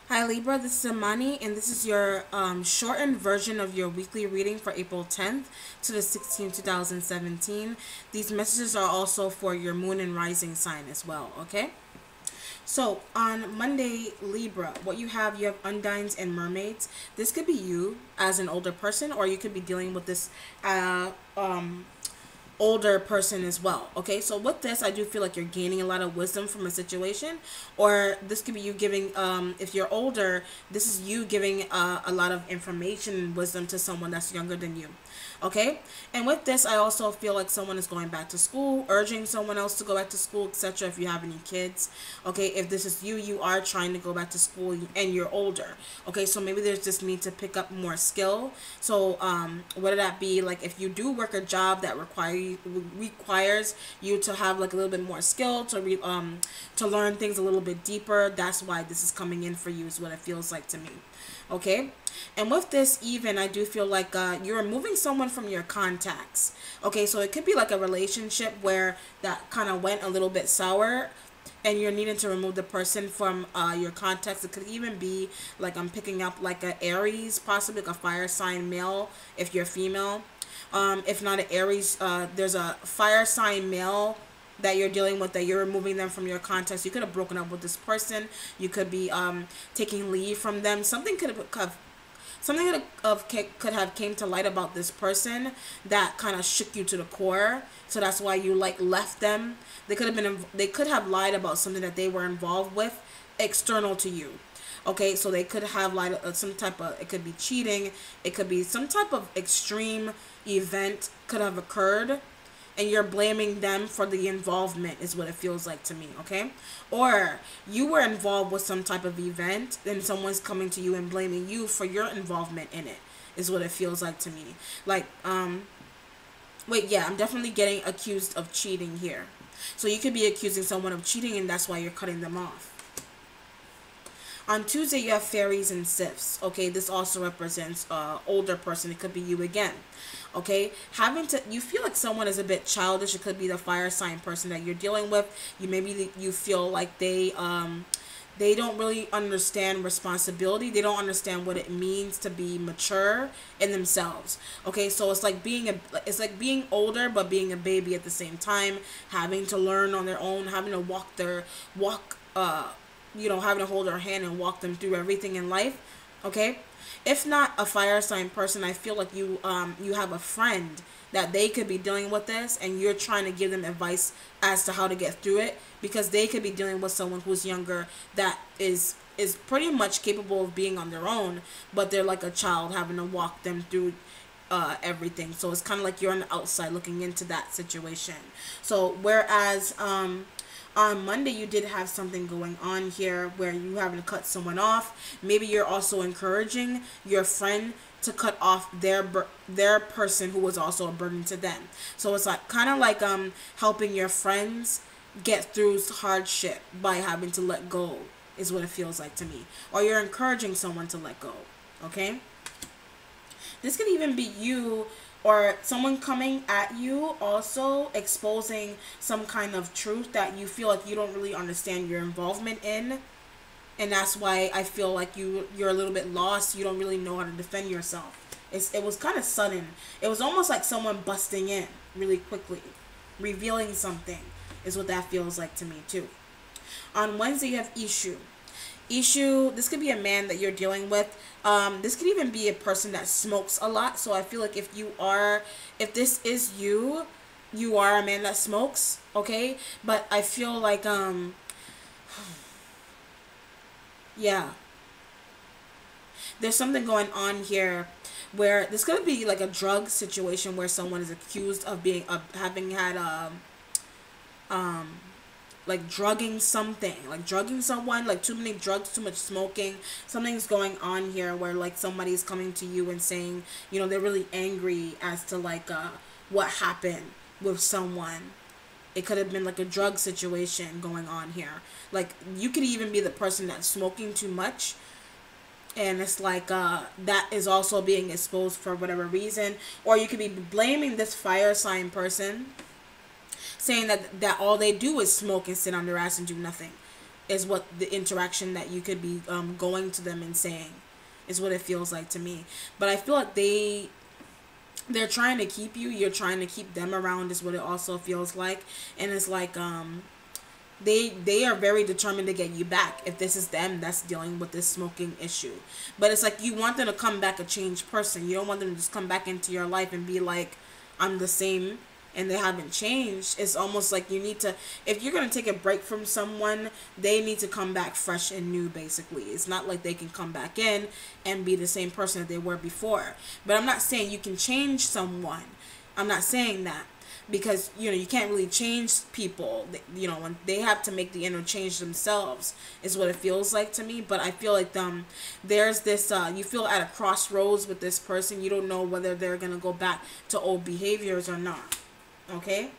Hi Libra, this is Amani, and this is your shortened version of your weekly reading for April 10th to the 16th, 2017. These messages are also for your moon and rising sign as well, okay? So on Monday, Libra, what you have undines and mermaids. This could be you as an older person, or you could be dealing with this older person as well. Okay, so with this, I do feel like you're gaining a lot of wisdom from a situation, or this could be you giving, if you're older, this is you giving a lot of information and wisdom to someone that's younger than you. Okay, and with this, I also feel like someone is going back to school, urging someone else to go back to school, etc. If you have any kids, okay, if this is you, you are trying to go back to school and you're older. Okay, so maybe there's this need to pick up more skill. So whether that be like if you do work a job that requires you to have like a little bit more skill to learn things a little bit deeper, that's why this is coming in for you, is what it feels like to me. Okay, and with this, even I do feel like you're removing someone from your contacts. Okay, so it could be like a relationship where that kind of went a little bit sour and you're needing to remove the person from your contacts. It could even be like I'm picking up like a Aries, possibly like a fire sign male if you're female. If not an Aries, there's a fire sign male that you're dealing with, that you're removing them from your contacts. You could have broken up with this person. You could be taking leave from them. Something could have came to light about this person that kind of shook you to the core. So that's why you like left them. They could have lied about something that they were involved with external to you. Okay, so they could have lied some type of, it could be cheating, it could be some type of extreme event could have occurred, and you're blaming them for the involvement, is what it feels like to me. Okay, or you were involved with some type of event, then someone's coming to you and blaming you for your involvement in it, is what it feels like to me. Like wait, yeah, I'm definitely getting accused of cheating here. So you could be accusing someone of cheating, and that's why you're cutting them off. On Tuesday, you have fairies and sifts. Okay, this also represents older person. It could be you again. Okay, you feel like someone is a bit childish. It could be the fire sign person that you're dealing with. You feel like they don't really understand responsibility. They don't understand what it means to be mature in themselves. Okay, so it's like being older but being a baby at the same time, having to learn on their own, having to having to hold their hand and walk them through everything in life. Okay, if not a fire sign person, I feel like you have a friend that they could be dealing with this, and you're trying to give them advice as to how to get through it, because they could be dealing with someone who's younger that is pretty much capable of being on their own, but they're like a child, having to walk them through everything. So it's kind of like you're on the outside looking into that situation. So whereas on Monday, you did have something going on here where you having to cut someone off. Maybe you're also encouraging your friend to cut off their person who was also a burden to them. So it's like kind of like helping your friends get through hardship by having to let go, is what it feels like to me. Or you're encouraging someone to let go. Okay? This could even be you or someone coming at you, also exposing some kind of truth that you feel like you don't really understand your involvement in, and that's why I feel like you're a little bit lost. You don't really know how to defend yourself. It was kind of sudden. It was almost like someone busting in really quickly, revealing something, is what that feels like to me too. On Wednesday, you have issue. This could be a man that you're dealing with. This could even be a person that smokes a lot. So I feel like if this is you, you are a man that smokes. Okay, but I feel like yeah, there's something going on here where this could be like a drug situation where someone is accused of having had like drugging someone, like too many drugs, too much smoking. Something's going on here where like somebody's coming to you and saying, they're really angry as to like what happened with someone. It could have been like a drug situation going on here. Like you could even be the person that's smoking too much, and it's like that is also being exposed for whatever reason. Or you could be blaming this fire sign person, saying that all they do is smoke and sit on their ass and do nothing. is what the interaction that you could be going to them and saying is what it feels like to me. But I feel like they're trying to keep you, you're trying to keep them around is what it also feels like. And it's like they are very determined to get you back if this is them that's dealing with this smoking issue. But it's like you want them to come back a changed person. You don't want them to just come back into your life and be like, I'm the same, and they haven't changed. It's almost like you need to, if you're going to take a break from someone, they need to come back fresh and new, basically. It's not like they can come back in and be the same person that they were before. But I'm not saying you can change someone. I'm not saying that, because you can't really change people. When they have to make the inner change themselves is what it feels like to me. But I feel like there's this you feel at a crossroads with this person. You don't know whether they're gonna go back to old behaviors or not. Okay,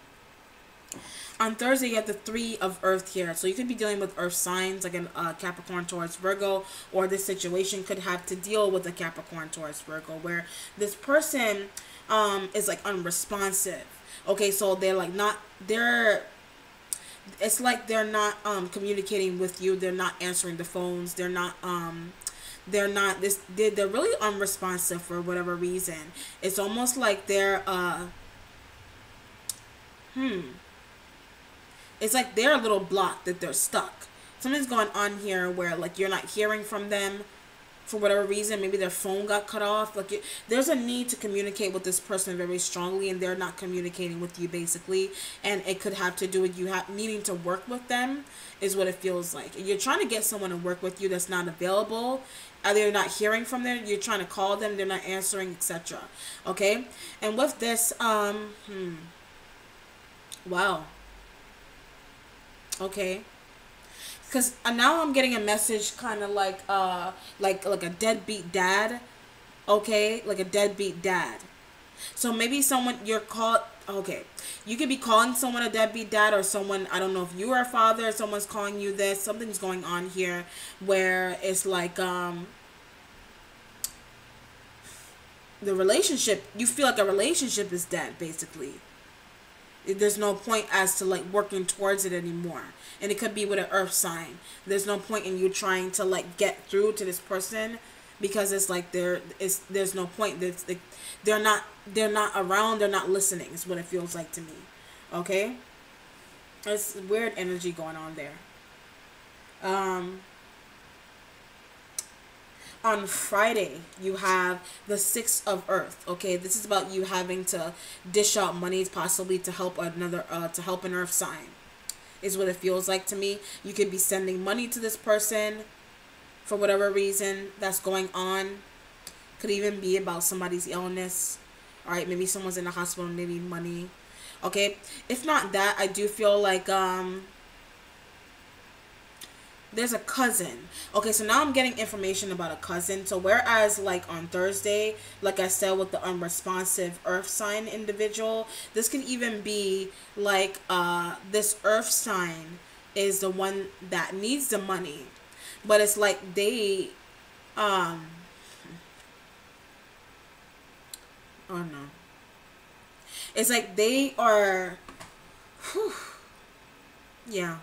on Thursday you have the 3 of Earth here, so you could be dealing with Earth signs like a Capricorn, Taurus, Virgo, or this situation could have to deal with a Capricorn, Taurus, Virgo, where this person is like unresponsive. Okay, so it's like they're not communicating with you. They're not answering the phones. They're really unresponsive for whatever reason. It's almost like they're it's like they're a little blocked, that they're stuck. Something's going on here where like you're not hearing from them for whatever reason. Maybe their phone got cut off. Like there's a need to communicate with this person very strongly, and they're not communicating with you, basically. And it could have to do with you needing to work with them is what it feels like. You're trying to get someone to work with you that's not available. Either you're not hearing from them, you're trying to call them, they're not answering, etc. Okay, and with this wow, okay, because now I'm getting a message kind of like a deadbeat dad. Okay, like a deadbeat dad. So maybe someone you're called, okay, you could be calling someone a deadbeat dad, or someone, I don't know if you are a father, or someone's calling you this. Something's going on here where it's like the relationship, you feel like a relationship is dead, basically. There's no point as to like working towards it anymore. And it could be with an Earth sign. There's no point in you trying to like get through to this person, because it's like there's no point. They're not around, they're not listening is what it feels like to me. Okay, it's weird energy going on there. On Friday you have the 6 of Earth. Okay, this is about you having to dish out money possibly to help an Earth sign is what it feels like to me. You could be sending money to this person for whatever reason that's going on. Could even be about somebody's illness. All right, maybe someone's in the hospital and they need money. Okay, if not that, I do feel like there's a cousin. Okay, so now I'm getting information about a cousin. So whereas like on Thursday, like I said, with the unresponsive Earth sign individual, this could even be like this Earth sign is the one that needs the money, but it's like they oh no, it's like they are yeah,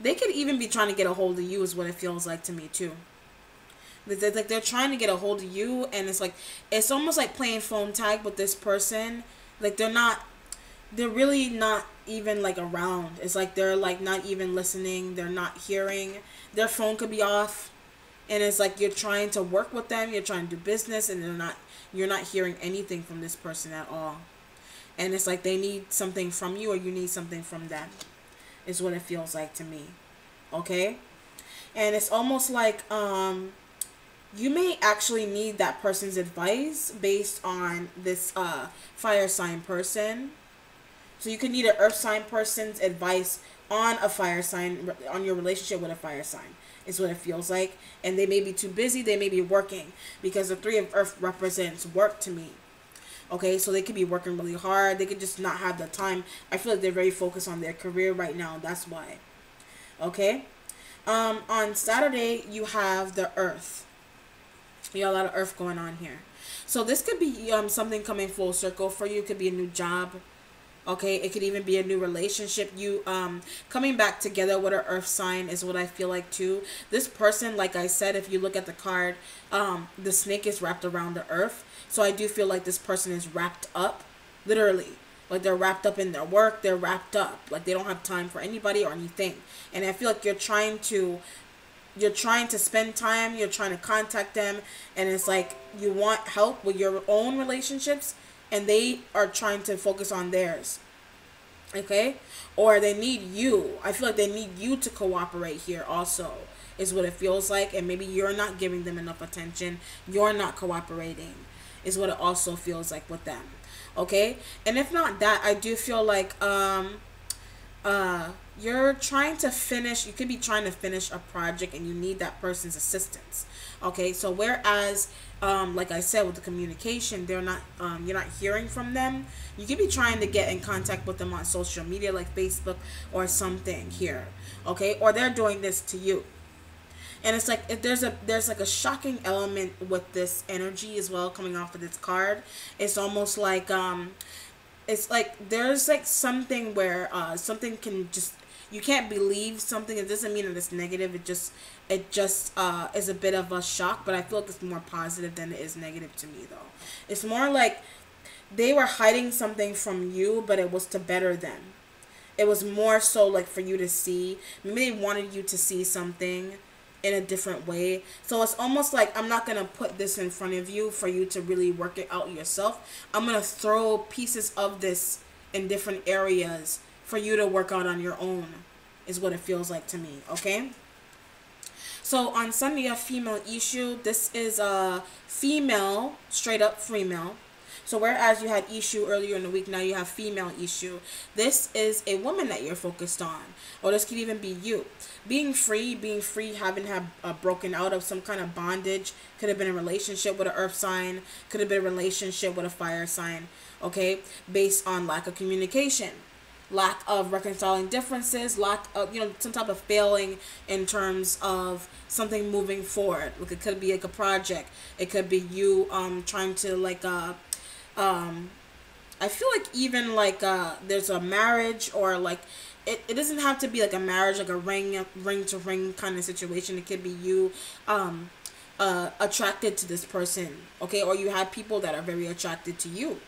they could even be trying to get a hold of you is what it feels like to me too. Like they're trying to get a hold of you, and it's like it's almost like playing phone tag with this person. Like they're really not even like around. It's like they're like not even listening, they're not hearing. Their phone could be off, and it's like you're trying to work with them, you're trying to do business, and you're not hearing anything from this person at all. And it's like they need something from you, or you need something from them is what it feels like to me. Okay, and it's almost like you may actually need that person's advice based on this fire sign person. So you could need an Earth sign person's advice on a fire sign, on your relationship with a fire sign is what it feels like. And they may be too busy, they may be working, because the 3 of Earth represents work to me. Okay, so they could be working really hard. They could just not have the time. I feel like they're very focused on their career right now. That's why. Okay. On Saturday, you have the Earth. You got a lot of Earth going on here. So this could be something coming full circle for you. It could be a new job. Okay, it could even be a new relationship. You coming back together with an earth sign is what I feel like too. This person, like I said, if you look at the card, the snake is wrapped around the earth. So I do feel like this person is wrapped up, literally. Like they're wrapped up in their work, they're wrapped up. Like they don't have time for anybody or anything. And I feel like you're trying to spend time, you're trying to contact them, and it's like you want help with your own relationships and they are trying to focus on theirs. Okay? Or they need you. I feel like they need you to cooperate here also, is what it feels like. And maybe you're not giving them enough attention. You're not cooperating, is what it also feels like with them. Okay? And if not that, I do feel like you're trying to finish, you could be trying to finish a project and you need that person's assistance. Okay, so whereas like I said, with the communication, they're not you're not hearing from them, you could be trying to get in contact with them on social media like Facebook or something here. Okay, or they're doing this to you. And it's like if there's like a shocking element with this energy as well coming off of this card. It's almost like it's like there's like something where something can just, you can't believe something. It doesn't mean that it's negative. It just is a bit of a shock, but I feel like it's more positive than it is negative to me though. It's more like they were hiding something from you, but it was to better them. It was more so like for you to see. Maybe they wanted you to see something in a different way. So it's almost like I'm not going to put this in front of you for you to really work it out yourself. I'm going to throw pieces of this in different areas for you to work out on your own, is what it feels like to me. Okay? So on Sunday, a female issue. This is a female, straight up female. So whereas you had issue earlier in the week, now you have female issue. This is a woman that you're focused on. Or this could even be you. Being free, having broken out of some kind of bondage. Could have been a relationship with an earth sign. Could have been a relationship with a fire sign. Okay? Based on lack of communication. Lack of reconciling differences. Lack of, some type of failing in terms of something moving forward. Like it could be like a project. It could be you trying to like I feel like even like there's a marriage, or like it doesn't have to be like a marriage, like a ring to ring kind of situation. It could be you attracted to this person, okay, or you have people that are very attracted to you,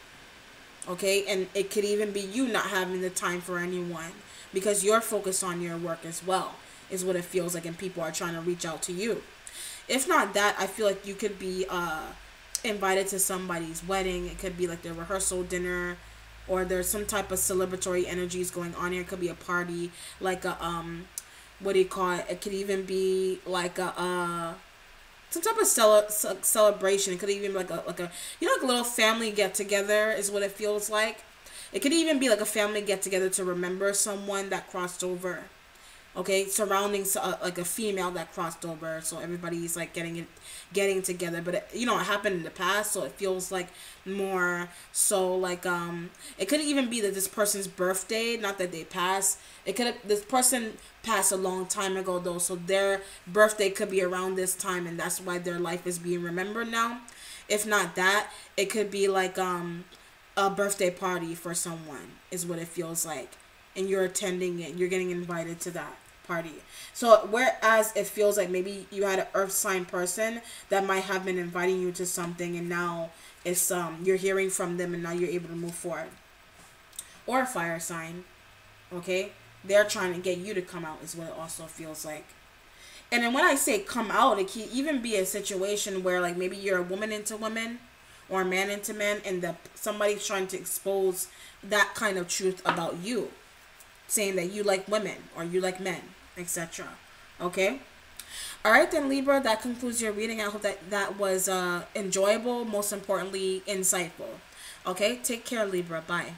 okay, and it could even be you not having the time for anyone because you're focused on your work as well, is what it feels like, and people are trying to reach out to you. If not that, I feel like you could be invited to somebody's wedding. It could be like their rehearsal dinner, or there's some type of celebratory energies going on here. It could be a party, like a what do you call it? It could even be like a some type of celebration. It could even be like a like a little family get together, is what it feels like. It could even be like a family get together to remember someone that crossed over. Okay, surrounding like a female that crossed over, so everybody's like getting together. But it happened in the past, so it feels like more so like it could even be that this person's birthday, not that they passed. This person passed a long time ago though, so their birthday could be around this time, and that's why their life is being remembered now. If not that, it could be like a birthday party for someone, is what it feels like, and you're attending it. You're getting invited to that party. So whereas it feels like maybe you had an earth sign person that might have been inviting you to something, and now it's you're hearing from them, and now you're able to move forward. Or a fire sign, okay, they're trying to get you to come out, is what it also feels like. And then when I say come out, it can even be a situation where like maybe you're a woman into women, or a man into men, and somebody's trying to expose that kind of truth about you, saying that you like women or you like men, etc. Okay? Alright then, Libra, that concludes your reading. I hope that was enjoyable, most importantly, insightful. Okay? Take care, Libra. Bye.